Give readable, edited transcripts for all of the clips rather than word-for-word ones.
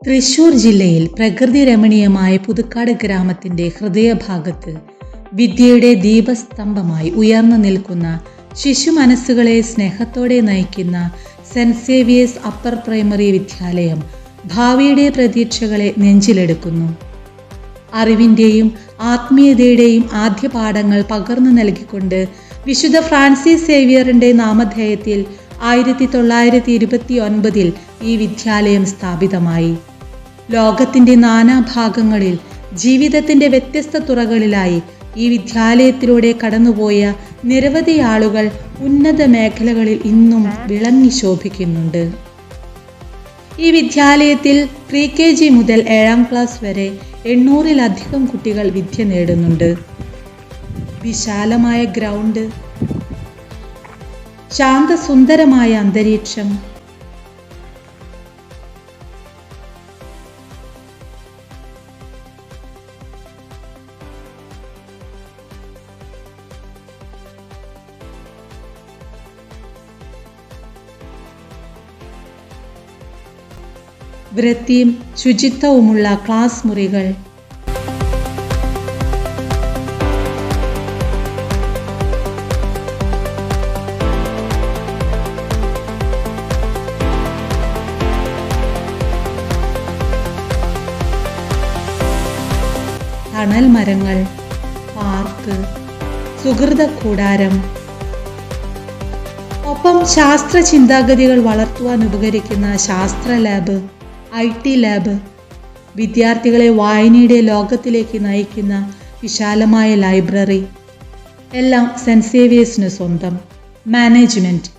തൃശൂർ ജില്ലയിൽ പ്രകൃതി രമണീയമായ പുതുക്കാട് ഗ്രാമത്തിൻ്റെ ഹൃദയഭാഗത്ത് വിദ്യയുടെ ദീപസ്തംഭമായി ഉയർന്നു നിൽക്കുന്ന ശിശു മനസ്സുകളെ സ്നേഹത്തോടെ നയിക്കുന്ന സെൻറ് സേവിയേഴ്സ് അപ്പർ പ്രൈമറി വിദ്യാലയം ഭാവിയുടെ പ്രതീക്ഷകളെ നെഞ്ചിലെടുക്കുന്നു. അറിവിൻ്റെയും ആത്മീയതയുടെയും ആദ്യ പാഠങ്ങൾ പകർന്നു നൽകിക്കൊണ്ട് വിശുദ്ധ ഫ്രാൻസിസ് സേവിയറിൻ്റെ നാമധേയത്തിൽ 1929 ഈ വിദ്യാലയം സ്ഥാപിതമായി. ലോകത്തിൻ്റെ നാനാഭാഗങ്ങളിൽ ജീവിതത്തിൻ്റെ വ്യത്യസ്ത തുറകളിലായി ഈ വിദ്യാലയത്തിലൂടെ കടന്നുപോയ നിരവധി ആളുകൾ ഉന്നത മേഖലകളിൽ ഇന്നും വിളങ്ങി ശോഭിക്കുന്നുണ്ട്. ഈ വിദ്യാലയത്തിൽ pre-KG മുതൽ 7ാം ക്ലാസ് വരെ 800-ലധികം കുട്ടികൾ വിദ്യ നേടുന്നുണ്ട്. വിശാലമായ ഗ്രൗണ്ട്, ശാന്തസുന്ദരമായ അന്തരീക്ഷം, വൃത്തിയും ശുചിത്വവുമുള്ള ക്ലാസ് മുറികൾ, തണൽ മരങ്ങൾ, പാർക്ക്, സുഹൃത കൂടാരം, ഒപ്പം ശാസ്ത്ര ചിന്താഗതികൾ വളർത്തുവാൻ ഉപകരിക്കുന്ന ശാസ്ത്ര ലാബ്, IT ലാബ്, വിദ്യാർത്ഥികളെ വായനയുടെ ലോകത്തിലേക്ക് നയിക്കുന്ന വിശാലമായ ലൈബ്രറി, എല്ലാം സെൻറ് സേവിയേഴ്സിന് സ്വന്തം. മാനേജ്മെൻറ്റ്.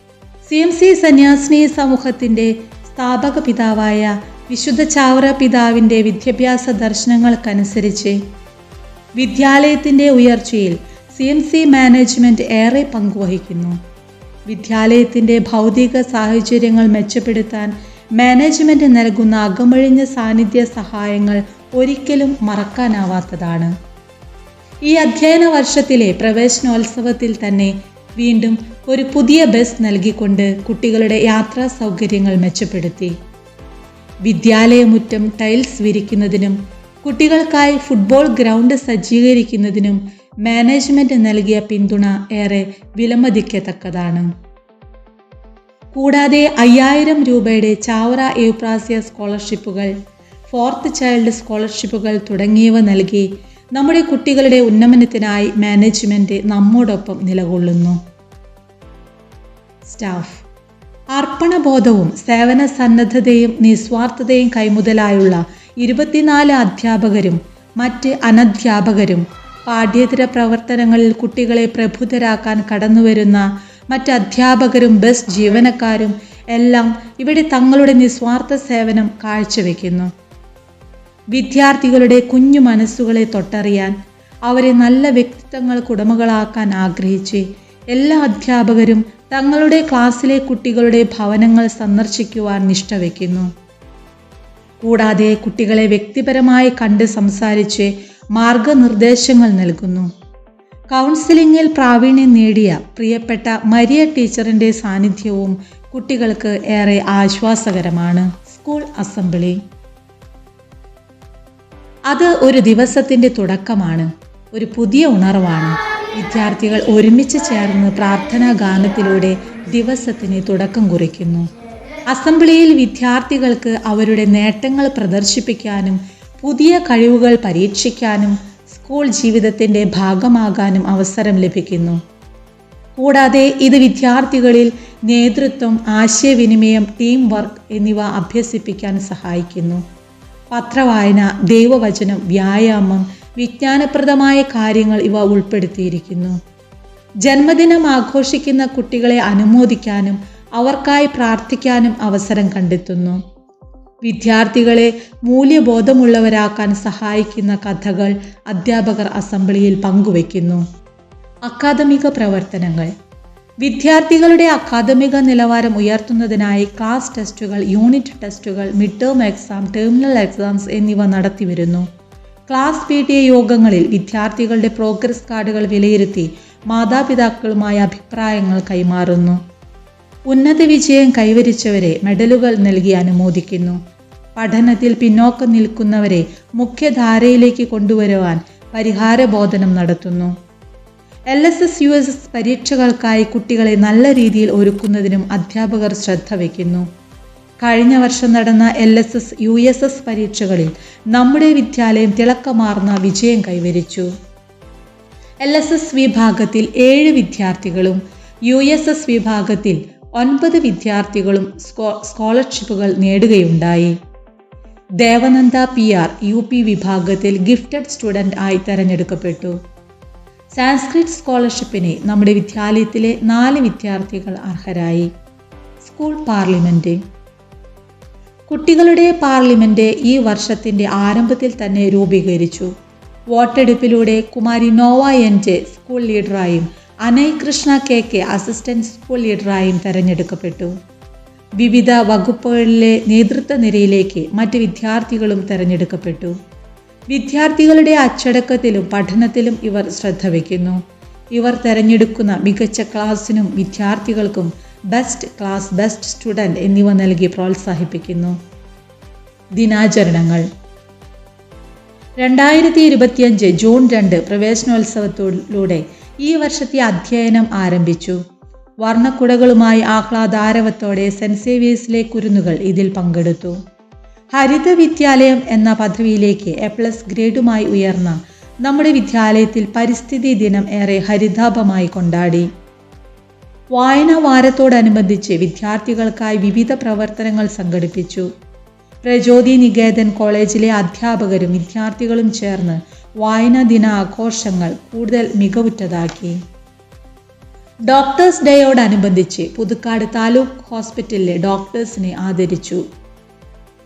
CMC സന്യാസിനി സമൂഹത്തിൻ്റെ സ്ഥാപക പിതാവായ വിശുദ്ധ ചാവറ പിതാവിൻ്റെ വിദ്യാഭ്യാസ ദർശനങ്ങൾക്കനുസരിച്ച് വിദ്യാലയത്തിൻ്റെ ഉയർച്ചയിൽ CMC മാനേജ്മെൻറ്റ് ഏറെ പങ്കുവഹിക്കുന്നു. വിദ്യാലയത്തിൻ്റെ ഭൗതിക സാഹചര്യങ്ങൾ മെച്ചപ്പെടുത്താൻ മാനേജ്മെൻറ്റ് നൽകുന്ന അകമഴിഞ്ഞ സാന്നിധ്യ സഹായങ്ങൾ ഒരിക്കലും മറക്കാനാവാത്തതാണ്. ഈ അധ്യയന വർഷത്തിലെ പ്രവേശനോത്സവത്തിൽ തന്നെ വീണ്ടും ഒരു പുതിയ ബസ് നൽകിക്കൊണ്ട് കുട്ടികളുടെ യാത്രാ സൗകര്യങ്ങൾ മെച്ചപ്പെടുത്തി. വിദ്യാലയമുറ്റം ടൈൽസ് വിരിക്കുന്നതിനും കുട്ടികൾക്കായി ഫുട്ബോൾ ഗ്രൗണ്ട് സജ്ജീകരിക്കുന്നതിനും മാനേജ്മെൻറ്റ് നൽകിയ പിന്തുണ ഏറെ വിലമതിക്കത്തക്കതാണ്. കൂടാതെ 5000 രൂപയുടെ ചാവറ എയുപ്രാസ്യ സ്കോളർഷിപ്പുകൾ, 4th ചൈൽഡ് സ്കോളർഷിപ്പുകൾ തുടങ്ങിയവ നൽകി നമ്മുടെ കുട്ടികളുടെ ഉന്നമനത്തിനായി മാനേജ്മെൻറ്റ് നമ്മോടൊപ്പം നിലകൊള്ളുന്നു. സ്റ്റാഫ്. അർപ്പണബോധവും സേവന സന്നദ്ധതയും നിസ്വാർത്ഥതയും കൈമുതലായുള്ള 24 അധ്യാപകരും മറ്റ് അനധ്യാപകരും, പാഠ്യേതര പ്രവർത്തനങ്ങളിൽ കുട്ടികളെ പ്രബുദ്ധരാക്കാൻ കടന്നുവരുന്ന മറ്റ് അധ്യാപകരും ബസ് ജീവനക്കാരും എല്ലാം ഇവിടെ തങ്ങളുടെ നിസ്വാർത്ഥ സേവനം കാഴ്ചവെക്കുന്നു. വിദ്യാർത്ഥികളുടെ കുഞ്ഞു മനസ്സുകളെ തൊട്ടറിയാൻ, അവരെ നല്ല വ്യക്തിത്വങ്ങൾക്കുടമകളാക്കാൻ ആഗ്രഹിച്ച് എല്ലാ അധ്യാപകരും തങ്ങളുടെ ക്ലാസ്സിലെ കുട്ടികളുടെ ഭവനങ്ങൾ സന്ദർശിക്കുവാൻ നിഷ്ഠ വയ്ക്കുന്നു. കൂടാതെ കുട്ടികളെ വ്യക്തിപരമായി കണ്ട് സംസാരിച്ച് മാർഗനിർദ്ദേശങ്ങൾ നൽകുന്നു. കൗൺസിലിങ്ങിൽ പ്രാവീണ്യം നേടിയ പ്രിയപ്പെട്ട മരിയ ടീച്ചറിൻ്റെ സാന്നിധ്യവും കുട്ടികൾക്ക് ഏറെ ആശ്വാസകരമാണ്. School assembly. അത് ഒരു ദിവസത്തിൻ്റെ തുടക്കമാണ്, ഒരു പുതിയ ഉണർവാണ്. വിദ്യാർത്ഥികൾ ഒരുമിച്ച് ചേർന്ന് പ്രാർത്ഥനാ ഗാനത്തിലൂടെ ദിവസത്തിന് തുടക്കം കുറിക്കുന്നു. അസംബ്ലിയിൽ വിദ്യാർത്ഥികൾക്ക് അവരുടെ നേട്ടങ്ങൾ പ്രദർശിപ്പിക്കാനും പുതിയ കഴിവുകൾ പരീക്ഷിക്കാനും സ്കൂൾ ജീവിതത്തിൻ്റെ ഭാഗമാകാനും അവസരം ലഭിക്കുന്നു. കൂടാതെ ഇത് വിദ്യാർത്ഥികളിൽ നേതൃത്വം, ആശയവിനിമയം, ടീം വർക്ക് എന്നിവ അഭ്യസിപ്പിക്കാൻ സഹായിക്കുന്നു. പത്രവായന, ദൈവവചനം, വ്യായാമം, വിജ്ഞാനപ്രദമായ കാര്യങ്ങൾ ഇവ ഉൾപ്പെടുത്തിയിരിക്കുന്നു. ജന്മദിനം ആഘോഷിക്കുന്ന കുട്ടികളെ അനുമോദിക്കാനും അവർക്കായി പ്രാർത്ഥിക്കാനും അവസരം കണ്ടെത്തുന്നു. വിദ്യാർത്ഥികളെ മൂല്യബോധമുള്ളവരാക്കാൻ സഹായിക്കുന്ന കഥകൾ അധ്യാപകർ അസംബ്ലിയിൽ പങ്കുവയ്ക്കുന്നു. അക്കാദമിക പ്രവർത്തനങ്ങൾ. വിദ്യാർത്ഥികളുടെ അക്കാദമിക നിലവാരം ഉയർത്തുന്നതിനായി ക്ലാസ് ടെസ്റ്റുകൾ, യൂണിറ്റ് ടെസ്റ്റുകൾ, mid term exam, terminal exams എന്നിവ നടത്തിവരുന്നു. ക്ലാസ് PTA യോഗങ്ങളിൽ വിദ്യാർത്ഥികളുടെ പ്രോഗ്രസ് കാർഡുകൾ വിലയിരുത്തി മാതാപിതാക്കളുമായി അഭിപ്രായങ്ങൾ കൈമാറുന്നു. ഉന്നത വിജയം കൈവരിച്ചവരെ മെഡലുകൾ നൽകി അനുമോദിക്കുന്നു. പഠനത്തിൽ പിന്നോക്കം നിൽക്കുന്നവരെ മുഖ്യധാരയിലേക്ക് കൊണ്ടുവരുവാൻ പരിഹാരബോധനം നടത്തുന്നു. LSS USS പരീക്ഷകൾക്കായി കുട്ടികളെ നല്ല രീതിയിൽ ഒരുക്കുന്നതിനും അധ്യാപകർ ശ്രദ്ധ വയ്ക്കുന്നു. കഴിഞ്ഞ വർഷം നടന്ന LSS USS പരീക്ഷകളിൽ നമ്മുടെ വിദ്യാലയം തിളക്കമാർന്ന വിജയം കൈവരിച്ചു. LSS വിഭാഗത്തിൽ 7 വിദ്യാർത്ഥികളും USS വിഭാഗത്തിൽ 9 വിദ്യാർത്ഥികളും സ്കോളർഷിപ്പുകൾ നേടുകയുണ്ടായി. ദേവനന്ദ PR UP വിഭാഗത്തിൽ ഗിഫ്റ്റഡ് സ്റ്റുഡൻ്റ് ആയി തിരഞ്ഞെടുക്കപ്പെട്ടു. സാൻസ്ക്രിറ്റ് സ്കോളർഷിപ്പിന് നമ്മുടെ വിദ്യാലയത്തിലെ 4 വിദ്യാർത്ഥികൾ അർഹരായി. School parliament. കുട്ടികളുടെ പാർലമെൻറ്റ് ഈ വർഷത്തിൻ്റെ ആരംഭത്തിൽ തന്നെ രൂപീകരിച്ചു. വോട്ടെടുപ്പിലൂടെ കുമാരി നോവ NJ സ്കൂൾ ലീഡറായും Anay Krishna KK assistant school ലീഡറായും തിരഞ്ഞെടുക്കപ്പെട്ടു. വിവിധ വകുപ്പുകളിലെ നേതൃത്വ നിരയിലേക്ക് മറ്റ് വിദ്യാർത്ഥികളും തിരഞ്ഞെടുക്കപ്പെട്ടു. വിദ്യാർത്ഥികളുടെ അച്ചടക്കത്തിലും പഠനത്തിലും ഇവർ ശ്രദ്ധ വയ്ക്കുന്നു. ഇവർ തിരഞ്ഞെടുക്കുന്ന മികച്ച ക്ലാസ്സിനും വിദ്യാർത്ഥികൾക്കും ബെസ്റ്റ് ക്ലാസ്, ബെസ്റ്റ് സ്റ്റുഡൻറ് എന്നിവ നൽകി പ്രോത്സാഹിപ്പിക്കുന്നു. ദിനാചരണങ്ങൾ. 2025 ജൂൺ 2 പ്രവേശനോത്സവത്തിലൂടെ ഈ വർഷത്തെ അധ്യയനം ആരംഭിച്ചു. വർണ്ണക്കുടകളുമായി ആഹ്ലാദാരവത്തോടെ സെൻറ് സേവിയേഴ്സിലെ കുരുന്നുകൾ ഇതിൽ പങ്കെടുത്തു. ഹരിത വിദ്യാലയം എന്ന പദവിയിലേക്ക് A+ ഗ്രേഡുമായി ഉയർന്ന നമ്മുടെ വിദ്യാലയത്തിൽ പരിസ്ഥിതി ദിനം ഏറെ ഹരിതാഭമായി കൊണ്ടാടി. വായനാ വാരത്തോടനുബന്ധിച്ച് വിദ്യാർത്ഥികൾക്കായി വിവിധ പ്രവർത്തനങ്ങൾ സംഘടിപ്പിച്ചു. പ്രചോദി നികേതൻ കോളേജിലെ അധ്യാപകരും വിദ്യാർത്ഥികളും ചേർന്ന് വായനാ ദിന ആഘോഷങ്ങൾ കൂടുതൽ മികവുറ്റതാക്കി. ഡോക്ടേഴ്സ് ഡേയോടനുബന്ധിച്ച് പുതുക്കാട് താലൂക്ക് ഹോസ്പിറ്റലിലെ ഡോക്ടേഴ്സിനെ ആദരിച്ചു.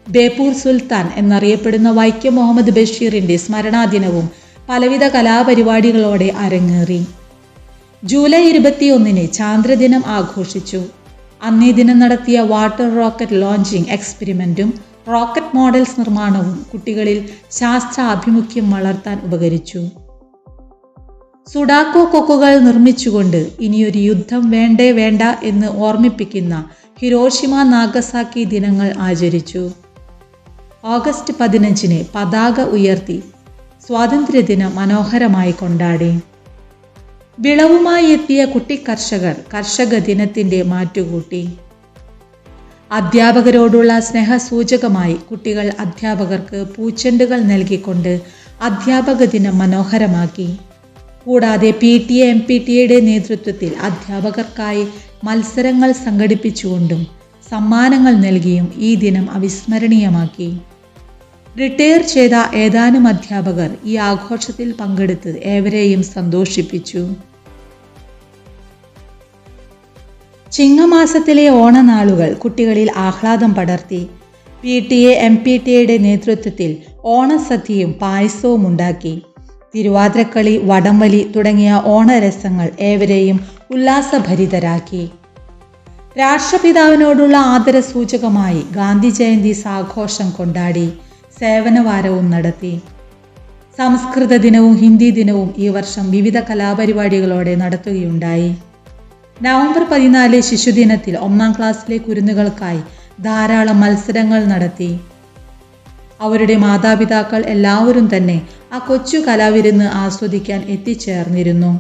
ബേപ്പൂർ സുൽത്താൻ എന്നറിയപ്പെടുന്ന വൈക്കം മുഹമ്മദ് ബഷീറിൻ്റെ സ്മരണാദിനവും പലവിധ കലാപരിപാടികളോടെ അരങ്ങേറി. ജൂലൈ 21 ചാന്ദ്രദിനം ആഘോഷിച്ചു. അന്നേ ദിനം നടത്തിയ വാട്ടർ റോക്കറ്റ് ലോഞ്ചിങ് എക്സ്പെരിമെൻറ്റും റോക്കറ്റ് മോഡൽസ് നിർമ്മാണവും കുട്ടികളിൽ ശാസ്ത്രാഭിമുഖ്യം വളർത്താൻ ഉപകരിച്ചു. സുഡാക്കോ കൊക്കുകൾ നിർമ്മിച്ചുകൊണ്ട് ഇനിയൊരു യുദ്ധം വേണ്ടേ വേണ്ട എന്ന് ഓർമ്മിപ്പിക്കുന്ന ഹിരോഷിമ നാഗസാക്കി ദിനങ്ങൾ ആചരിച്ചു. ഓഗസ്റ്റ് 15 പതാക ഉയർത്തി സ്വാതന്ത്ര്യദിനം മനോഹരമായി കൊണ്ടാടി. വിളവുമായി എത്തിയ കുട്ടിക്കർഷകർ കർഷക ദിനത്തിൻ്റെ മാറ്റുകൂട്ടി. അധ്യാപകരോടുള്ള സ്നേഹസൂചകമായി കുട്ടികൾ അധ്യാപകർക്ക് പൂച്ചെണ്ടുകൾ നൽകിക്കൊണ്ട് അധ്യാപക ദിനം മനോഹരമാക്കി. കൂടാതെ PTA MPTAയുടെ നേതൃത്വത്തിൽ അധ്യാപകർക്കായി മത്സരങ്ങൾ സംഘടിപ്പിച്ചുകൊണ്ടും സമ്മാനങ്ങൾ നൽകിയും ഈ ദിനം അവിസ്മരണീയമാക്കി. റിട്ടയർ ചെയ്ത ഏതാനും അധ്യാപകർ ഈ ആഘോഷത്തിൽ പങ്കെടുത്ത് ഏവരെയും സന്തോഷിപ്പിച്ചു. ചിങ്ങമാസത്തിലെ ഓണനാളുകൾ കുട്ടികളിൽ ആഹ്ലാദം പടർത്തി. PTA MPTAയുടെ നേതൃത്വത്തിൽ ഓണസദ്യയും പായസവും ഉണ്ടാക്കി. തിരുവാതിരക്കളി, വടംവലി തുടങ്ങിയ ഓണരസങ്ങൾ ഏവരെയും ഉല്ലാസഭരിതരാക്കി. രാഷ്ട്രപിതാവിനോടുള്ള ആദരസൂചകമായി ഗാന്ധി ജയന്തി ആഘോഷം കൊണ്ടാടി. സേവനവാരവും നടത്തി. സംസ്കൃത ദിനവും ഹിന്ദി ദിനവും ഈ വർഷം വിവിധ കലാപരിപാടികളോടെ നടത്തുകയുണ്ടായി. നവംബർ 14 ശിശുദിനത്തിൽ 1ാം ക്ലാസ്സിലെ കുരുന്നുകൾക്കായി ധാരാളം മത്സരങ്ങൾ നടത്തി. അവരുടെ മാതാപിതാക്കൾ എല്ലാവരും തന്നെ ആ കൊച്ചു കലാവിരുന്ന് ആസ്വദിക്കാൻ എത്തിച്ചേർന്നിരുന്നു.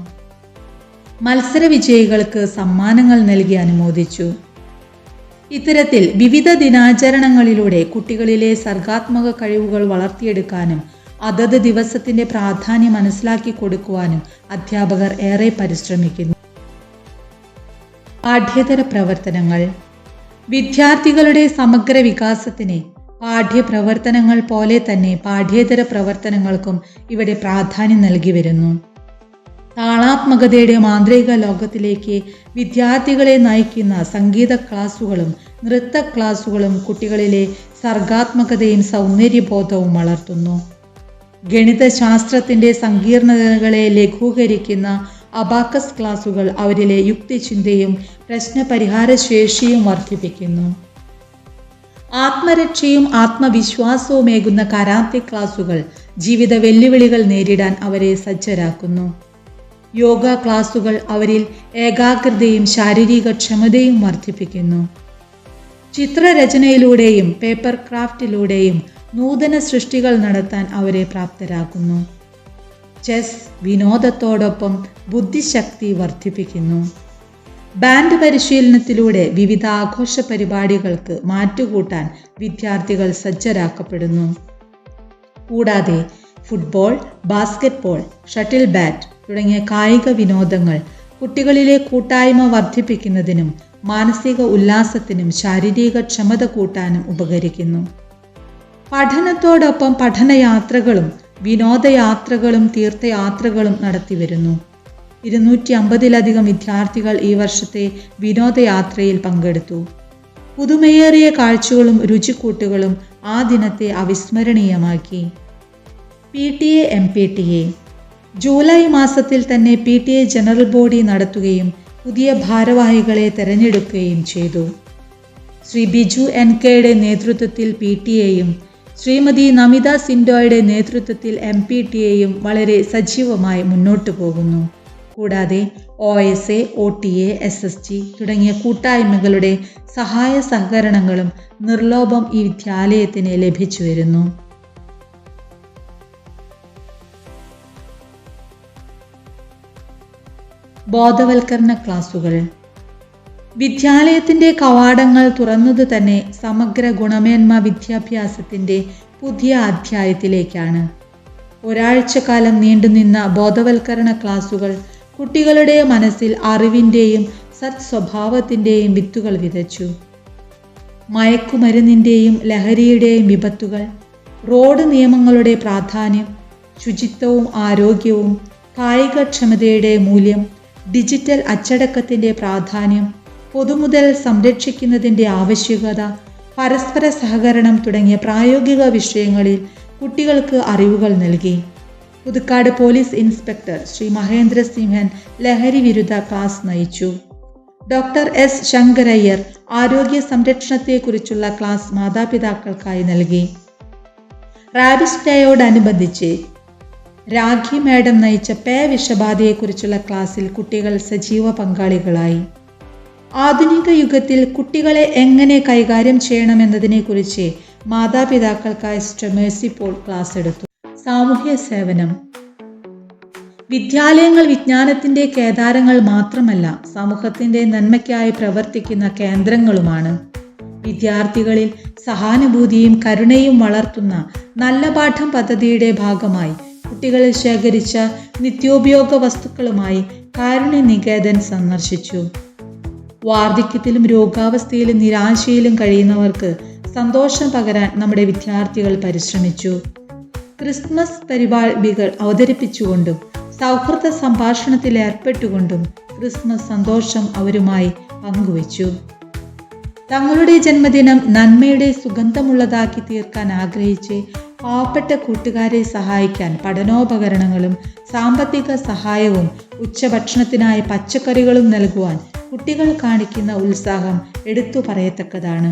മത്സര വിജയികൾക്ക് സമ്മാനങ്ങൾ നൽകി അനുമോദിച്ചു. ഇത്തരത്തിൽ വിവിധ ദിനാചരണങ്ങളിലൂടെ കുട്ടികളിലെ സർഗാത്മക കഴിവുകൾ വളർത്തിയെടുക്കാനും അതത് ദിവസത്തിൻ്റെ പ്രാധാന്യം മനസ്സിലാക്കി കൊടുക്കുവാനും അധ്യാപകർ ഏറെ പരിശ്രമിക്കുന്നു. പാഠ്യേതര പ്രവർത്തനങ്ങൾ. വിദ്യാർത്ഥികളുടെ സമഗ്ര വികാസത്തിന് പാഠ്യപ്രവർത്തനങ്ങൾ പോലെ തന്നെ പാഠ്യേതര പ്രവർത്തനങ്ങൾക്കും ഇവിടെ പ്രാധാന്യം നൽകി വരുന്നു. താളാത്മകതയുടെ മാന്ത്രിക ലോകത്തിലേക്ക് വിദ്യാർത്ഥികളെ നയിക്കുന്ന സംഗീത ക്ലാസുകളും നൃത്ത ക്ലാസുകളും കുട്ടികളിലെ സർഗാത്മകതയും സൗന്ദര്യബോധവും വളർത്തുന്നു. ഗണിതശാസ്ത്രത്തിൻ്റെ സങ്കീർണതകളെ ലഘൂകരിക്കുന്ന അബാക്കസ് ക്ലാസുകൾ അവരിലെ യുക്തിചിന്തയും പ്രശ്നപരിഹാരശേഷിയും വർദ്ധിപ്പിക്കുന്നു. ആത്മരക്ഷയും ആത്മവിശ്വാസവുമേകുന്ന കരാത്തെ ക്ലാസുകൾ ജീവിത വെല്ലുവിളികൾ നേരിടാൻ അവരെ സജ്ജരാക്കുന്നു. യോഗ ക്ലാസുകൾ അവരിൽ ഏകാഗ്രതയും ശാരീരിക ക്ഷമതയും വർദ്ധിപ്പിക്കുന്നു. ചിത്രരചനയിലൂടെയും പേപ്പർ ക്രാഫ്റ്റിലൂടെയും നൂതന സൃഷ്ടികൾ നടത്താൻ അവരെ പ്രാപ്തരാക്കുന്നു. ചെസ് വിനോദത്തോടൊപ്പം ബുദ്ധിശക്തി വർദ്ധിപ്പിക്കുന്നു. ബാൻഡ് പരിശീലനത്തിലൂടെ വിവിധ ആഘോഷ പരിപാടികൾക്ക് മാറ്റുകൂട്ടാൻ വിദ്യാർത്ഥികൾ സജ്ജരാക്കപ്പെടുന്നു. കൂടാതെ ഫുട്ബോൾ, ബാസ്കറ്റ്ബോൾ, ഷട്ടിൽ ബാറ്റ് തുടങ്ങിയ കായിക വിനോദങ്ങൾ കുട്ടികളിലെ കൂട്ടായ്മ വർദ്ധിപ്പിക്കുന്നതിനും മാനസിക ഉല്ലാസത്തിനും ശാരീരിക ക്ഷമത കൂട്ടാനും ഉപകരിക്കുന്നു. പഠനത്തോടൊപ്പം പഠനയാത്രകളും വിനോദയാത്രകളും തീർത്ഥയാത്രകളും നടത്തിവരുന്നു. 250-ലധികം വിദ്യാർത്ഥികൾ ഈ വർഷത്തെ വിനോദയാത്രയിൽ പങ്കെടുത്തു. പുതുമയേറിയ കാഴ്ചകളും രുചിക്കൂട്ടുകളും ആ ദിനത്തെ അവിസ്മരണീയമാക്കി. PTA MPTA ജൂലൈ മാസത്തിൽ തന്നെ PTA ജനറൽ ബോഡി നടത്തുകയും പുതിയ ഭാരവാഹികളെ തെരഞ്ഞെടുക്കുകയും ചെയ്തു. ശ്രീ ബിജു NK നേതൃത്വത്തിൽ PTA-യും ശ്രീമതി നമിത സിൻഡോയുടെ നേതൃത്വത്തിൽ MPTA-യും വളരെ സജീവമായി മുന്നോട്ടു പോകുന്നു. കൂടാതെ OSA, OTA, SSG തുടങ്ങിയ കൂട്ടായ്മകളുടെ സഹായ സഹകരണങ്ങളും നിർലോഭം ഈ വിദ്യാലയത്തിന് ലഭിച്ചു വരുന്നു. ബോധവൽക്കരണ ക്ലാസുകൾ. വിദ്യാലയത്തിൻ്റെ കവാടങ്ങൾ തുറന്നത് തന്നെ സമഗ്ര ഗുണമേന്മ വിദ്യാഭ്യാസത്തിൻ്റെ പുതിയ അധ്യായത്തിലേക്കാണ്. ഒരാഴ്ചക്കാലം നീണ്ടുനിന്ന ബോധവൽക്കരണ ക്ലാസുകൾ കുട്ടികളുടെ മനസ്സിൽ അറിവിൻ്റെയും സത്സ്വഭാവത്തിൻ്റെയും വിത്തുകൾ വിതച്ചു. മയക്കുമരുന്നിൻ്റെയും ലഹരിയുടെയും വിപത്തുകൾ, റോഡ് നിയമങ്ങളുടെ പ്രാധാന്യം, ശുചിത്വവും ആരോഗ്യവും, കായികക്ഷമതയുടെ മൂല്യം, ഡിജിറ്റൽ അച്ചടക്കത്തിൻ്റെ പ്രാധാന്യം, പൊതുമുതൽ സംരക്ഷിക്കുന്നതിൻ്റെ ആവശ്യകത, പരസ്പര സഹകരണം തുടങ്ങിയ പ്രായോഗിക വിഷയങ്ങളിൽ കുട്ടികൾക്ക് അറിവുകൾ നൽകി. പുതുക്കാട് പോലീസ് ഇൻസ്പെക്ടർ ശ്രീ മഹേന്ദ്ര സിംഹൻ ലഹരി വിരുദ്ധ ക്ലാസ് നയിച്ചു. Doctor S. ശങ്കരയ്യർ ആരോഗ്യ സംരക്ഷണത്തെക്കുറിച്ചുള്ള ക്ലാസ് മാതാപിതാക്കൾക്കായി നൽകി. റാബിസ് ഡേയോടനുബന്ധിച്ച് രാഖി മാഡം നയിച്ച പേ വിഷബാധയെക്കുറിച്ചുള്ള ക്ലാസ്സിൽ കുട്ടികൾ സജീവ പങ്കാളികളായി. ആധുനിക യുഗത്തിൽ കുട്ടികളെ എങ്ങനെ കൈകാര്യം ചെയ്യണമെന്നതിനെക്കുറിച്ച് മാതാപിതാക്കൾക്കായി സിസ്റ്റർ മേഴ്സി പോൾ ക്ലാസ് എടുത്തു. സാമൂഹ്യ സേവനം. വിദ്യാലയങ്ങൾ വിജ്ഞാനത്തിൻ്റെ കേദാരങ്ങൾ മാത്രമല്ല, സമൂഹത്തിൻ്റെ നന്മയ്ക്കായി പ്രവർത്തിക്കുന്ന കേന്ദ്രങ്ങളുമാണ്. വിദ്യാർത്ഥികളിൽ സഹാനുഭൂതിയും കരുണയും വളർത്തുന്ന നല്ല പാഠം പദ്ധതിയുടെ ഭാഗമായി കുട്ടികളിൽ ശേഖരിച്ച നിത്യോപയോഗ വസ്തുക്കളുമായി കാരുണ്യ നികേതൻ സന്ദർശിച്ചു. വാർദ്ധക്യത്തിലും രോഗാവസ്ഥയിലും നിരാശയിലും കഴിയുന്നവർക്ക് സന്തോഷം പകരാൻ നമ്മുടെ വിദ്യാർത്ഥികൾ പരിശ്രമിച്ചു. ക്രിസ്മസ് പരിപാടികൾ അവതരിപ്പിച്ചുകൊണ്ടും സൗഹൃദ സംഭാഷണത്തിൽ ഏർപ്പെട്ടുകൊണ്ടും ക്രിസ്മസ് സന്തോഷം അവരുമായി പങ്കുവച്ചു. തങ്ങളുടെ ജന്മദിനം നന്മയുടെ സുഗന്ധമുള്ളതാക്കി തീർക്കാൻ ആഗ്രഹിച്ച് പാവപ്പെട്ട കൂട്ടുകാരെ സഹായിക്കാൻ പഠനോപകരണങ്ങളും സാമ്പത്തിക സഹായവും ഉച്ചഭക്ഷണത്തിനായി പച്ചക്കറികളും നൽകുവാൻ കുട്ടികൾ കാണിക്കുന്ന ഉത്സാഹം എടുത്തു പറയത്തക്കതാണ്.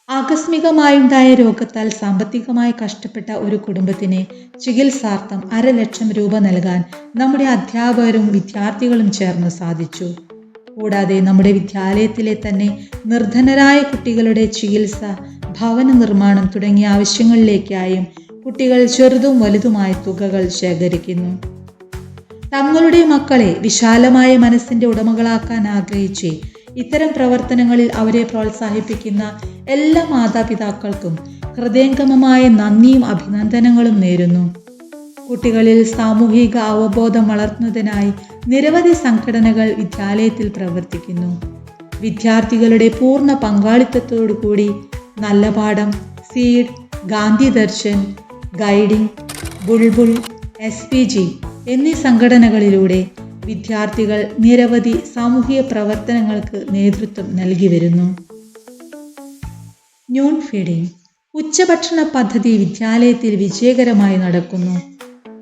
ആകസ്മികമായുണ്ടായ രോഗത്താൽ സാമ്പത്തികമായി കഷ്ടപ്പെട്ട ഒരു കുടുംബത്തിന് ചികിത്സാർത്ഥം 500,000 രൂപ നൽകാൻ നമ്മുടെ അധ്യാപകരും വിദ്യാർത്ഥികളും ചേർന്ന് സാധിച്ചു. കൂടാതെ നമ്മുടെ വിദ്യാലയത്തിലെ തന്നെ നിർധനരായ കുട്ടികളുടെ ചികിത്സ, ഭവന നിർമ്മാണം തുടങ്ങിയ ആവശ്യങ്ങളിലേക്കായും കുട്ടികൾ ചെറുതും വലുതുമായ തുകകൾ ശേഖരിക്കുന്നു. തങ്ങളുടെ മക്കളെ വിശാലമായ മനസ്സിൻ്റെ ഉടമകളാക്കാൻ ആഗ്രഹിച്ച് ഇത്തരം പ്രവർത്തനങ്ങളിൽ അവരെ പ്രോത്സാഹിപ്പിക്കുന്ന എല്ലാ മാതാപിതാക്കൾക്കും ഹൃദയംഗമമായ നന്ദിയും അഭിനന്ദനങ്ങളും നേരുന്നു. കുട്ടികളിൽ സാമൂഹിക അവബോധം വളർത്തുന്നതിനായി നിരവധി സംഘടനകൾ വിദ്യാലയത്തിൽ പ്രവർത്തിക്കുന്നു. വിദ്യാർത്ഥികളുടെ പൂർണ്ണ പങ്കാളിത്തത്തോടുകൂടി നല്ല പാഠം, seed, Gandhi Darshan, guiding, Bulbul, SPG എന്നീ സംഘടനകളിലൂടെ വിദ്യാർത്ഥികൾ നിരവധി സാമൂഹിക പ്രവർത്തനങ്ങൾക്ക് നേതൃത്വം നൽകി വരുന്നു. Noon feeding. ഉച്ചഭക്ഷണ പദ്ധതി വിദ്യാലയത്തിൽ വിജയകരമായി നടക്കുന്നു.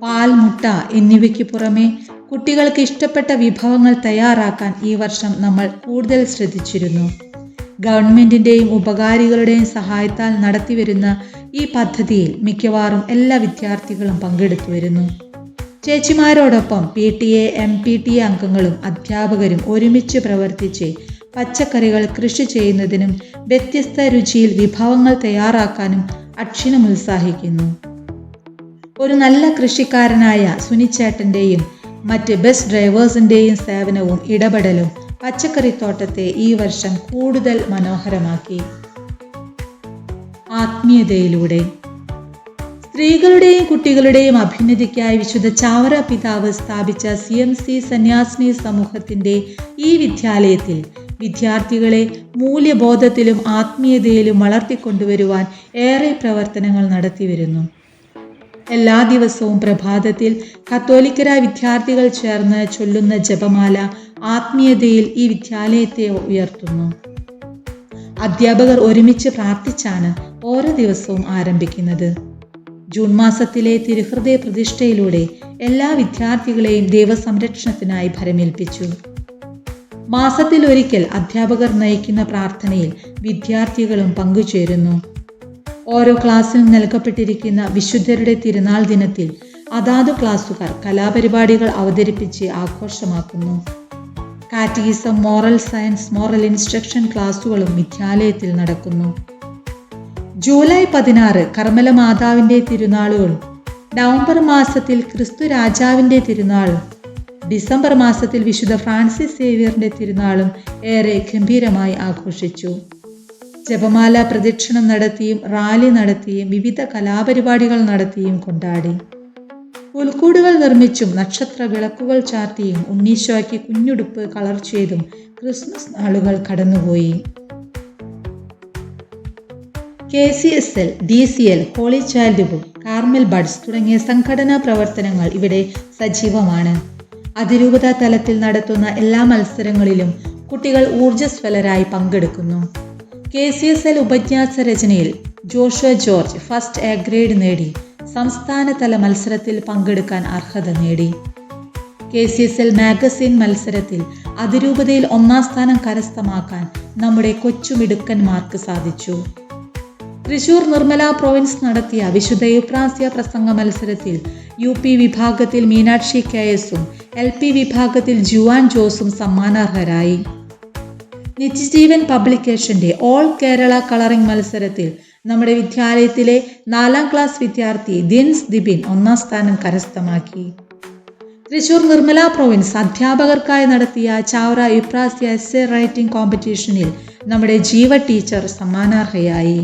പാൽ, മുട്ട എന്നിവയ്ക്ക് പുറമെ കുട്ടികൾക്ക് ഇഷ്ടപ്പെട്ട വിഭവങ്ങൾ തയ്യാറാക്കാൻ ഈ വർഷം നമ്മൾ കൂടുതൽ ശ്രദ്ധിച്ചിരുന്നു. ഗവൺമെന്റിൻ്റെയും ഉപകാരികളുടെയും സഹായത്താൽ നടത്തിവരുന്ന ഈ പദ്ധതിയിൽ മിക്കവാറും എല്ലാ വിദ്യാർത്ഥികളും പങ്കെടുത്തു വരുന്നു. ചേച്ചിമാരോടൊപ്പം PTA MPTA അംഗങ്ങളും അധ്യാപകരും ഒരുമിച്ച് പ്രവർത്തിച്ച് പച്ചക്കറികൾ കൃഷി ചെയ്യുന്നതിനും വ്യത്യസ്ത രുചിയിൽ വിഭവങ്ങൾ തയ്യാറാക്കാനും അക്ഷീണം ഉത്സാഹിക്കുന്നു. ഒരു നല്ല കൃഷിക്കാരനായ സുനിച്ചേട്ടൻ്റെയും മറ്റ് ബസ് ഡ്രൈവേഴ്സിൻ്റെയും സേവനവും ഇടപെടലും പച്ചക്കറിത്തോട്ടത്തെ ഈ വർഷം കൂടുതൽ മനോഹരമാക്കി. ആത്മീയതയിലൂടെ സ്ത്രീകളുടെയും കുട്ടികളുടെയും അഭ്യുന്നതിക്കായി വിശുദ്ധ ചാവറ പിതാവ് സ്ഥാപിച്ച CMC സന്യാസിനി സമൂഹത്തിൻ്റെ ഈ വിദ്യാലയത്തിൽ വിദ്യാർത്ഥികളെ മൂല്യബോധത്തിലും ആത്മീയതയിലും വളർത്തിക്കൊണ്ടുവരുവാൻ ഏറെ പ്രവർത്തനങ്ങൾ നടത്തിവരുന്നു. എല്ലാ ദിവസവും പ്രഭാതത്തിൽ കത്തോലിക്കരായ വിദ്യാർത്ഥികൾ ചേർന്ന് ചൊല്ലുന്ന ജപമാല ആത്മീയതയിൽ ഈ വിദ്യാലയത്തെ ഉയർത്തുന്നു. അധ്യാപകർ ഒരുമിച്ച് പ്രാർത്ഥിച്ചാണ് ഓരോ ദിവസവും ആരംഭിക്കുന്നത്. ജൂൺ മാസത്തിലെ തിരുഹൃദയ പ്രതിഷ്ഠയിലൂടെ എല്ലാ വിദ്യാർത്ഥികളെയും ദൈവസംരക്ഷണത്തിനായി ഭരമേൽപ്പിച്ചു. മാസത്തിൽ ഒരിക്കൽ അധ്യാപകർ നയിക്കുന്ന പ്രാർത്ഥനയിൽ വിദ്യാർത്ഥികളും പങ്കുചേരുന്നു. ഓരോ ക്ലാസ്സിലും നൽകപ്പെട്ടിരിക്കുന്ന വിശുദ്ധരുടെ തിരുനാൾ ദിനത്തിൽ അതാതു ക്ലാസ്സുകാർ കലാപരിപാടികൾ അവതരിപ്പിച്ച് ആഘോഷമാക്കുന്നു. Catechism, moral science, moral instruction ക്ലാസ്സുകളും വിദ്യാലയത്തിൽ നടക്കുന്നു. ജൂലൈ 16 കർമ്മല മാതാവിൻ്റെ തിരുനാളുകളും, നവംബർ മാസത്തിൽ ക്രിസ്തു രാജാവിൻ്റെ തിരുനാളും, ഡിസംബർ മാസത്തിൽ വിശുദ്ധ ഫ്രാൻസിസ് സേവ്യറിൻ്റെ തിരുനാളും ഏറെ ഗംഭീരമായി ആഘോഷിച്ചു. ജപമാല പ്രദക്ഷിണം നടത്തിയും റാലി നടത്തിയും വിവിധ കലാപരിപാടികൾ നടത്തിയും കൊണ്ടാടി. പുൽക്കൂടുകൾ നിർമ്മിച്ചും നക്ഷത്ര വിളക്കുകൾ ചാർത്തിയും ഉണ്ണീശോയ്ക്ക് കുഞ്ഞുടുപ്പ് കളർ ചെയ്തും ക്രിസ്മസ് നാളുകൾ കടന്നുപോയി. KCSL, DCL, holy childhood, Carmel buds തുടങ്ങിയ സംഘടനാ പ്രവർത്തനങ്ങൾ ഇവിടെ സജീവമാണ്. അതിരൂപതാ തലത്തിൽ നടത്തുന്ന എല്ലാ മത്സരങ്ങളിലും കുട്ടികൾ ഊർജ്ജസ്വലരായി പങ്കെടുക്കുന്നു. KCSL ഉപന്യാസ രചനയിൽ Joshua George first A grade നേടി സംസ്ഥാനതല മത്സരത്തിൽ പങ്കെടുക്കാൻ അർഹത നേടി. KCSL മാഗസിൻ മത്സരത്തിൽ അതിരൂപതയിൽ 1-ാം സ്ഥാനം കരസ്ഥമാക്കാൻ നമ്മുടെ കൊച്ചുമിടുക്കന്മാർക്ക് സാധിച്ചു. തൃശൂർ നിർമ്മല പ്രോവിൻസ് നടത്തിയ വിശുദ്ധ യൂപ്രാസ്യ പ്രസംഗ മത്സരത്തിൽ UP വിഭാഗത്തിൽ മീനാക്ഷി KS-ഉം LP വിഭാഗത്തിൽ ജുവാൻ ജോസും സമ്മാനാർഹരായി. നിത്യജീവൻ പബ്ലിക്കേഷന്റെ ഓൾ കേരള കളറിംഗ് മത്സരത്തിൽ നമ്മുടെ വിദ്യാലയത്തിലെ 4-ാം ക്ലാസ് വിദ്യാർത്ഥി ദിൻസ് ദിബിൻ 1-ാം സ്ഥാനം കരസ്ഥമാക്കി. തൃശൂർ നിർമ്മല പ്രോവിൻസ് അധ്യാപകർക്കായി നടത്തിയ ചാവറ യുപ്രാസ്യ എസ്സേ റൈറ്റിംഗ് കോമ്പറ്റീഷനിൽ നമ്മുടെ ജീവ ടീച്ചർ സമ്മാനാർഹയായി.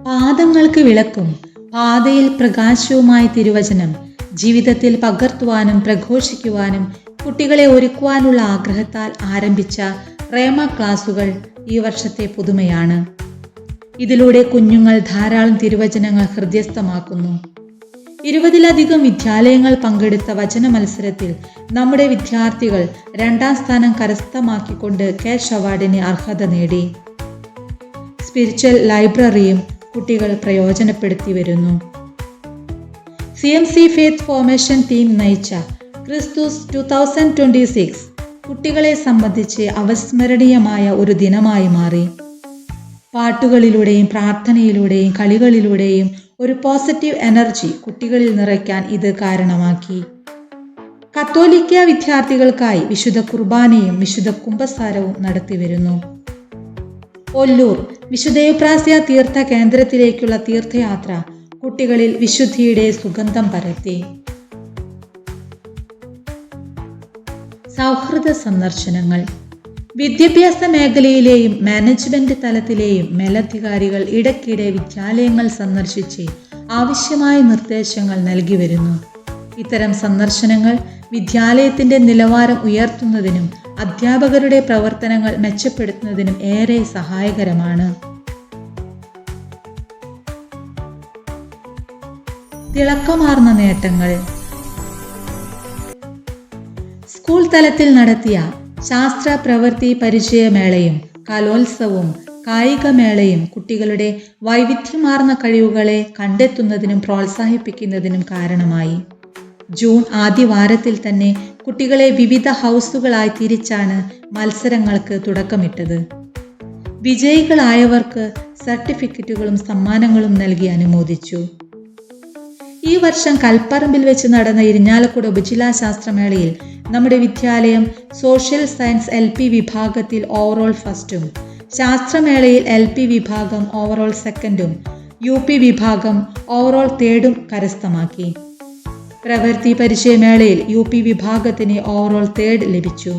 പാദങ്ങൾക്ക് വിളക്കും പാതയിൽ പ്രകാശവുമായി തിരുവചനം ജീവിതത്തിൽ പകർത്തുവാനും പ്രഘോഷിക്കുവാനും കുട്ടികളെ ഒരുക്കുവാനുള്ള ആഗ്രഹത്താൽ ആരംഭിച്ച റേമ ക്ലാസുകൾ ഈ വർഷത്തെ പുതുമയാണ്. ഇതിലൂടെ കുഞ്ഞുങ്ങൾ ധാരാളം തിരുവചനങ്ങൾ ഹൃദയസ്ഥമാക്കുന്നു. 20-ലധികം വിദ്യാലയങ്ങൾ പങ്കെടുത്ത വചന മത്സരത്തിൽ നമ്മുടെ വിദ്യാർത്ഥികൾ 2-ാം സ്ഥാനം കരസ്ഥമാക്കിക്കൊണ്ട് ക്യാഷ് അവാർഡിന് അർഹത നേടി. സ്പിരിച്വൽ ലൈബ്രറിയും കുട്ടികൾ പ്രയോജനപ്പെടുത്തി വരുന്നു. CMC ഫെയ്ത്ത് ഫോർമേഷൻ ടീം നയിച്ച ക്രിസ്തുസ് 2026 കുട്ടികളെ സംബന്ധിച്ച് അവിസ്മരണീയമായ ഒരു ദിനമായി മാറി. പാട്ടുകളിലൂടെയും പ്രാർത്ഥനയിലൂടെയും കളികളിലൂടെയും ഒരു പോസിറ്റീവ് എനർജി കുട്ടികളിൽ നിറയ്ക്കാൻ ഇത് കാരണമാക്കി. കത്തോലിക്ക വിദ്യാർത്ഥികൾക്കായി വിശുദ്ധ കുർബാനയും വിശുദ്ധ കുംഭസാരവും നടത്തിവരുന്നു. ഒല്ലൂർ വിശുദ്ധ യൂപ്രാസ്യ തീർത്ഥ കേന്ദ്രത്തിലേക്കുള്ള തീർത്ഥയാത്ര കുട്ടികളിൽ വിശുദ്ധിയുടെ സുഗന്ധം പരത്തി. സൗഹൃദ സന്ദർശനങ്ങൾ. വിദ്യാഭ്യാസ മേഖലയിലെയും മാനേജ്മെന്റ് തലത്തിലെയും മേലധികാരികൾ ഇടയ്ക്കിടെ വിദ്യാലയങ്ങൾ സന്ദർശിച്ച് ആവശ്യമായ നിർദ്ദേശങ്ങൾ നൽകി വരുന്നു. ഇത്തരം സന്ദർശനങ്ങൾ വിദ്യാലയത്തിന്റെ നിലവാരം ഉയർത്തുന്നതിനും അധ്യാപകരുടെ പ്രവർത്തനങ്ങൾ മെച്ചപ്പെടുത്തുന്നതിനും ഏറെ സഹായകരമാണ്. തിളക്കമാർന്ന നേട്ടങ്ങൾ. സ്കൂൾ തലത്തിൽ നടത്തിയ ശാസ്ത്ര പ്രവൃത്തി പരിചയമേളയും കലോത്സവവും കായികമേളയും കുട്ടികളുടെ വൈവിധ്യമാർന്ന കഴിവുകളെ കണ്ടെത്തുന്നതിനും പ്രോത്സാഹിപ്പിക്കുന്നതിനും കാരണമായി. ജൂൺ ആദ്യവാരത്തിൽ തന്നെ കുട്ടികളെ വിവിധ ഹൗസുകളായി തിരിച്ചാണ് മത്സരങ്ങൾക്ക് തുടക്കമിട്ടത്. വിജയികളായവർക്ക് സർട്ടിഫിക്കറ്റുകളും സമ്മാനങ്ങളും നൽകി അനുമോദിച്ചു. ഈ വർഷം കൽപ്പറമ്പിൽ വെച്ച് നടന്ന ഇരിഞ്ഞാലക്കുട ഉപജില്ലാ ശാസ്ത്രമേളയിൽ നമ്മുടെ വിദ്യാലയം സോഷ്യൽ സയൻസ് LP വിഭാഗത്തിൽ ഓവറോൾ ഫസ്റ്റും, ശാസ്ത്രമേളയിൽ LP വിഭാഗം ഓവറോൾ സെക്കൻഡും, UP വിഭാഗം ഓവറോൾ തേർഡും കരസ്ഥമാക്കി. പ്രവൃത്തി പരിചയമേളയിൽ UP വിഭാഗത്തിന് ഓവറോൾ തേർഡ് ലഭിച്ചു.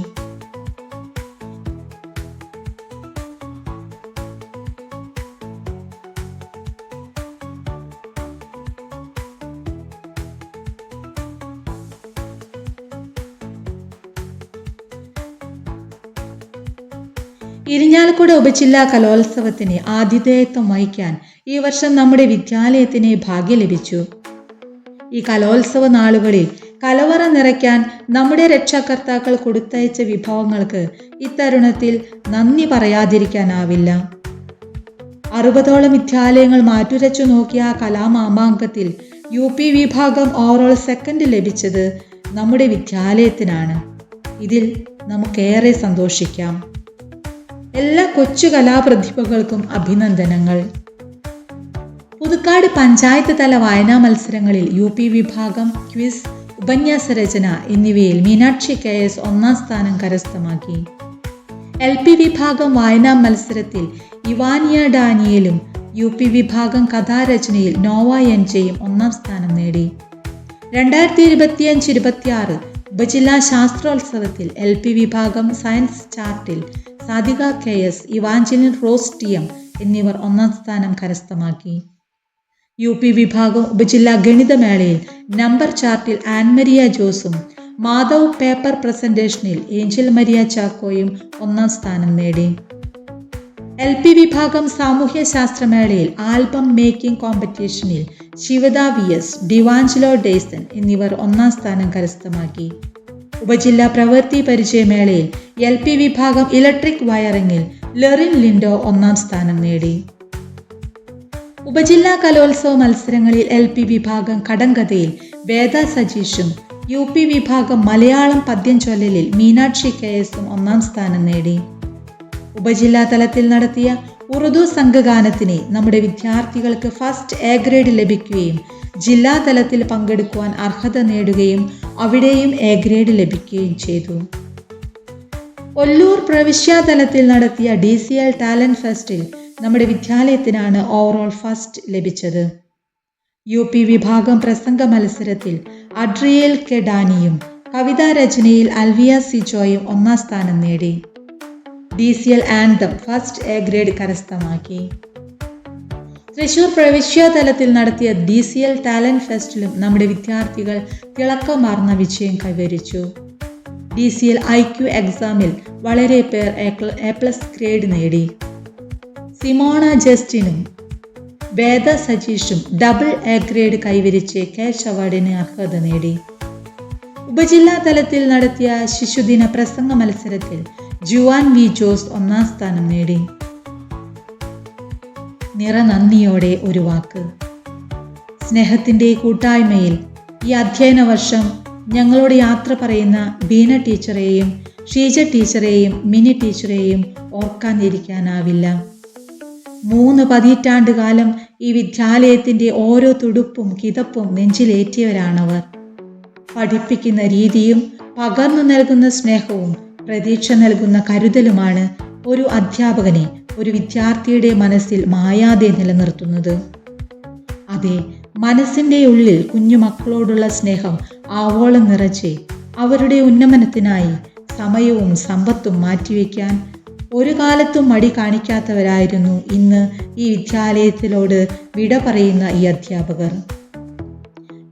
ഇരിഞ്ഞാലക്കുട ഉപജില്ലാ കലോത്സവത്തിന് ആതിഥേയത്വം വഹിക്കാൻ ഈ വർഷം നമ്മുടെ വിദ്യാലയത്തിന് ഭാഗ്യം ലഭിച്ചു. ഈ കലോത്സവ നാളുകളിൽ കലവറ നിറയ്ക്കാൻ നമ്മുടെ രക്ഷാകർത്താക്കൾ കൊടുത്തയച്ച വിഭവങ്ങൾക്ക് ഇത്തരുണത്തിൽ നന്ദി പറയാതിരിക്കാനാവില്ല. 60ഓളം വിദ്യാലയങ്ങൾ മാറ്റുരച്ചു നോക്കിയ ആ കലാമാമാങ്കത്തിൽ UP വിഭാഗം ഓവറോൾ സെക്കൻഡ് ലഭിച്ചത് നമ്മുടെ വിദ്യാലയത്തിനാണ്. ഇതിൽ നമുക്കേറെ സന്തോഷിക്കാം. എല്ലാ കൊച്ചു കലാപ്രതിഭകൾക്കും അഭിനന്ദനങ്ങൾ. പുതുക്കാട് പഞ്ചായത്ത് തല വായനാ മത്സരങ്ങളിൽ UP വിഭാഗം ക്വിസ്, ഉപന്യാസ രചന എന്നിവയിൽ മീനാക്ഷി KS ഒന്നാം സ്ഥാനം കരസ്ഥമാക്കി. LP വിഭാഗം വായനാ മത്സരത്തിൽ ഇവാനിയ ഡാനിയലും UP വിഭാഗം കഥാരചനയിൽ നോവ NJയും ഒന്നാം സ്ഥാനം നേടി. 2025-26 ഉപജില്ലാ ശാസ്ത്രോത്സവത്തിൽ LP വിഭാഗം സയൻസ് ചാർട്ടിൽ Sadhika KS, Evangeline rose TM എന്നിവർ ഒന്നാം സ്ഥാനം കരസ്ഥമാക്കി. UP വിഭാഗം ഉപജില്ലാ ഗണിതമേളയിൽ നമ്പർ ചാർട്ടിൽ ആൻമരിയ ജോസും മാധവ് പേപ്പർ പ്രസന്റേഷനിൽ ഏഞ്ചൽ മരിയ ചാക്കോയും ഒന്നാം സ്ഥാനം നേടി. LP വിഭാഗം സാമൂഹ്യ ശാസ്ത്രമേളയിൽ ആൽബം മേക്കിംഗ് കോമ്പറ്റീഷനിൽ ശിവദ VS, ഡിവാഞ്ചലോ ഡേസൺ എന്നിവർ ഒന്നാം സ്ഥാനം കരസ്ഥമാക്കി. ഉപജില്ലാ പ്രവൃത്തി പരിചയമേളയിൽ LP വിഭാഗം ഇലക്ട്രിക് വയറിംഗിൽ ലെറിൻ ലിൻഡോ ഒന്നാം സ്ഥാനം നേടി. ഉപജില്ലാ കലോത്സവ മത്സരങ്ങളിൽ LP വിഭാഗം കടങ്കഥയിൽ വേദ സജീഷും UP വിഭാഗം മലയാളം പദ്യം ചൊല്ലലിൽ മീനാക്ഷി KSഉം ഒന്നാം സ്ഥാനം നേടി. ഉപജില്ലാ തലത്തിൽ നടത്തിയ ഉറുദു സംഘഗാനത്തിന് നമ്മുടെ വിദ്യാർത്ഥികൾക്ക് ഫസ്റ്റ് A ഗ്രേഡ് ലഭിക്കുകയും ജില്ലാ തലത്തിൽ പങ്കെടുക്കുവാൻ അർഹത നേടുകയും അവിടെയും A ഗ്രേഡ് ലഭിക്കുകയും ചെയ്തു. ഒല്ലൂർ പ്രവിശ്യാതലത്തിൽ നടത്തിയ DCL ടാലന്റ് ഫെസ്റ്റിൽ നമ്മുടെ വിദ്യാലയത്തിനാണ് ഓവറോൾ ഫസ്റ്റ് ലഭിച്ചത്. UP വിഭാഗം പ്രസംഗ മത്സരത്തിൽ അഡ്രിയേൽ K ഡാനിയും കവിതാ രചനയിൽ അൽവിയ സിജോയും ഒന്നാം സ്ഥാനം നേടി. DCL anthem first A grade കരസ്ഥമാക്കി. തൃശൂർ പ്രവിശ്യാതലത്തിൽ നടത്തിയ DCL ടാലന്റ് ഫെസ്റ്റിലും നമ്മുടെ വിദ്യാർത്ഥികൾ തിളക്കമാർന്ന വിജയം കൈവരിച്ചു. DCL IQ എക്സാമിൽ വളരെ പേർ A+ ഗ്രേഡ് നേടി. സിമോണ ജസ്റ്റിനും വേദ സജീഷും ഡബിൾ A ഗ്രേഡ് കൈവരിച്ച് ക്യാഷ് അവാർഡിന് അർഹത നേടി. ഉപജില്ലാ തലത്തിൽ നടത്തിയ ശിശുദിന പ്രസംഗ മത്സരത്തിൽ ജുവാൻ V ജോസ് ഒന്നാം സ്ഥാനം നേടി. നിറനന്ദിയോടെ ഒരു വാക്ക്. സ്നേഹത്തിൻ്റെ കൂട്ടായ്മയിൽ ഈ അധ്യയന വർഷം ഞങ്ങളോട് യാത്ര പറയുന്ന ബീന ടീച്ചറെയും ഷീജ ടീച്ചറെയും മിനി ടീച്ചറെയും ഓർക്കാതിരിക്കാനാവില്ല. 3 പതിറ്റാണ്ട് കാലം ഈ വിദ്യാലയത്തിൻ്റെ ഓരോ തുടുപ്പും കിതപ്പും നെഞ്ചിലേറ്റിയവരാണവർ. പഠിപ്പിക്കുന്ന രീതിയും പകർന്നു നൽകുന്ന സ്നേഹവും പ്രതീക്ഷ നൽകുന്ന കരുതലുമാണ് ഒരു അധ്യാപകനെ ഒരു വിദ്യാർത്ഥിയുടെ മനസ്സിൽ മായാതെ നിലനിർത്തുന്നത്. അതെ, മനസ്സിൻ്റെ ഉള്ളിൽ കുഞ്ഞുമക്കളോടുള്ള സ്നേഹം ആവോളം നിറച്ച് അവരുടെ ഉന്നമനത്തിനായി സമയവും സമ്പത്തും മാറ്റിവെക്കാൻ ഒരു കാലത്തും മടി കാണിക്കാത്തവരായിരുന്നു ഇന്ന് ഈ വിദ്യാലയത്തിലോട് വിട പറയുന്ന ഈ അധ്യാപകർ.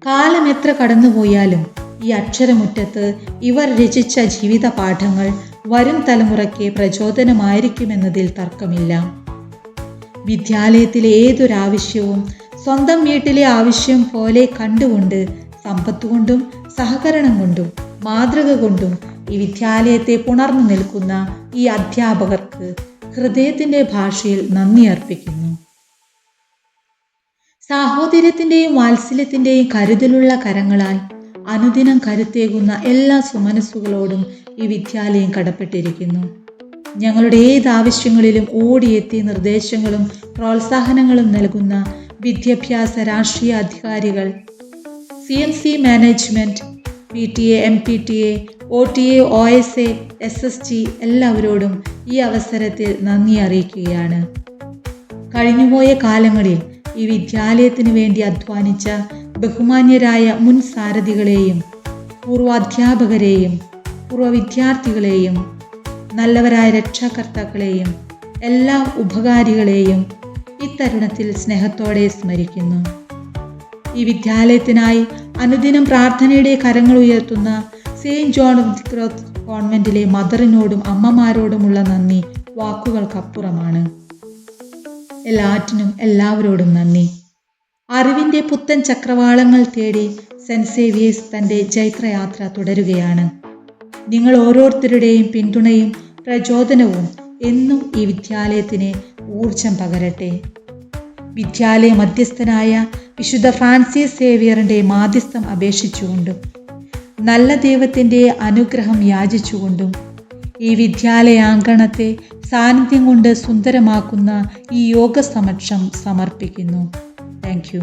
കാലം എത്ര കടന്നുപോയാലും ഈ അക്ഷരമുറ്റത്ത് ഇവർ രചിച്ച ജീവിത പാഠങ്ങൾ വരും തലമുറയ്ക്ക് പ്രചോദനമായിരിക്കുമെന്നതിൽ തർക്കമില്ല. വിദ്യാലയത്തിലെ ഏതൊരാവശ്യവും സ്വന്തം വീട്ടിലെ ആവശ്യം പോലെ കണ്ടുകൊണ്ട് സമ്പത്തുകൊണ്ടും സഹകരണം കൊണ്ടും മാതൃക കൊണ്ടും ഈ വിദ്യാലയത്തെ പുണർന്നു നിൽക്കുന്ന ഈ അധ്യാപകർക്ക് ഹൃദയത്തിൻ്റെ ഭാഷയിൽ നന്ദി അർപ്പിക്കുന്നു. സാഹോദര്യത്തിൻ്റെയും വാത്സല്യത്തിൻ്റെയും കരുതലുള്ള കരങ്ങളാൽ അനുദിനം കരുത്തേകുന്ന എല്ലാ സുമനസ്സുകളോടും ഈ വിദ്യാലയം കടപ്പെട്ടിരിക്കുന്നു. ഞങ്ങളുടെ ഏതാവശ്യങ്ങളിലും ഓടിയെത്തി നിർദ്ദേശങ്ങളും പ്രോത്സാഹനങ്ങളും നൽകുന്ന വിദ്യാഭ്യാസ രാഷ്ട്രീയ അധികാരികൾ, CMC management, PTA, MPTA, OTA, OSA, SSG എല്ലാവരോടും ഈ അവസരത്തിൽ നന്ദി അറിയിക്കുകയാണ്. കഴിഞ്ഞുപോയ കാലങ്ങളിൽ ഈ വിദ്യാലയത്തിന് വേണ്ടി അധ്വാനിച്ച ബഹുമാന്യരായ മുൻ സാരഥികളെയും പൂർവാധ്യാപകരെയും പൂർവ്വ വിദ്യാർത്ഥികളെയും നല്ലവരായ രക്ഷാകർത്താക്കളെയും എല്ലാ ഉപകാരികളെയും ഇത്തരുണത്തിൽ സ്നേഹത്തോടെ സ്മരിക്കുന്നു. ഈ വിദ്യാലയത്തിനായി അനുദിനം പ്രാർത്ഥനയുടെ കരങ്ങൾ ഉയർത്തുന്ന saint John of the cross കോൺവെന്റിലെ മദറിനോടും അമ്മമാരോടുമുള്ള നന്ദി വാക്കുകൾക്കപ്പുറമാണ്. എല്ലാറ്റിനും എല്ലാവരോടും നന്ദി. അറിവിൻ്റെ പുത്തൻ ചക്രവാളങ്ങൾ തേടി സെൻറ്റ് സേവിയേഴ്സ് തൻ്റെ ജൈത്രയാത്ര തുടരുകയാണ്. നിങ്ങൾ ഓരോരുത്തരുടെയും പിന്തുണയും പ്രചോദനവും എന്നും ഈ വിദ്യാലയത്തിന് ഊർജം പകരട്ടെ. വിദ്യാലയ മധ്യസ്ഥനായ വിശുദ്ധ ഫ്രാൻസിസ് സേവിയറിൻ്റെ മാധ്യസ്ഥം അപേക്ഷിച്ചുകൊണ്ടും നല്ല ദൈവത്തിൻ്റെ അനുഗ്രഹം യാചിച്ചുകൊണ്ടും ഈ വിദ്യാലയാങ്കണത്തെ സാന്നിധ്യം കൊണ്ട് സുന്ദരമാക്കുന്ന ഈ യോഗ സമക്ഷം സമർപ്പിക്കുന്നു. Thank you.